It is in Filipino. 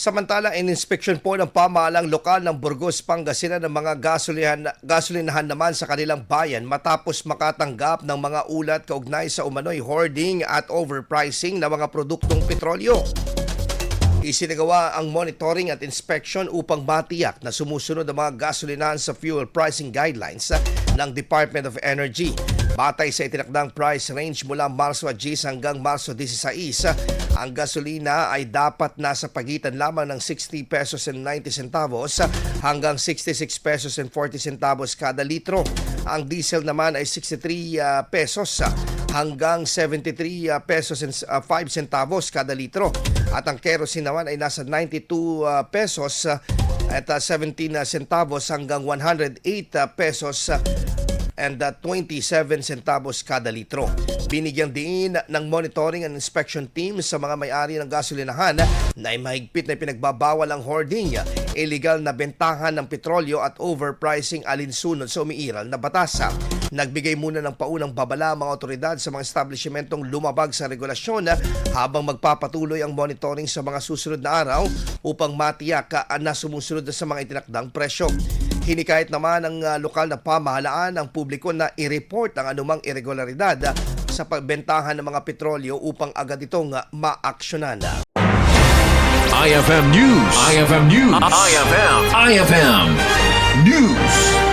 Samantala, ininspeksyon po ng pamahalang lokal ng Burgos, Pangasinan ng mga gasolinahan naman sa kanilang bayan matapos makatanggap ng mga ulat kaugnay sa umano'y hoarding at overpricing ng mga produktong petrolyo. Isinagawa ang monitoring at inspection upang matiyak na sumusunod ang mga gasolinahan sa fuel pricing guidelines ng Department of Energy. Batay sa itinakdang price range mula Marso 10 hanggang Marso 16, ang gasolina ay dapat nasa pagitan lamang ng 60 pesos and 90 centavos hanggang 66 pesos and 40 centavos kada litro. Ang diesel naman ay 63 pesos hanggang 73 pesos and 5 centavos kada litro. At ang kerosene naman ay nasa 92 pesos at 17 centavos hanggang 108 pesos and 27 centavos kada litro. Binigyan din ng monitoring and inspection team sa mga may-ari ng gasolinahan na ay mahigpit na pinagbabawal ang hoarding, illegal na bentahan ng petrolyo at overpricing alinsunod sa umiiral na batas. Nagbigay muna ng paunang babala ang mga otoridad sa mga establishmentong lumabag sa regulasyon habang magpapatuloy ang monitoring sa mga susunod na araw upang matiyak na sumusunod sa mga itinakdang presyo. Hinikayat naman ng lokal na pamahalaan ang publiko na i-report ang anumang irregularidad sa pagbentahan ng mga petrolyo upang agad itong maaksyonan. IFM News. IFM News. IFM News.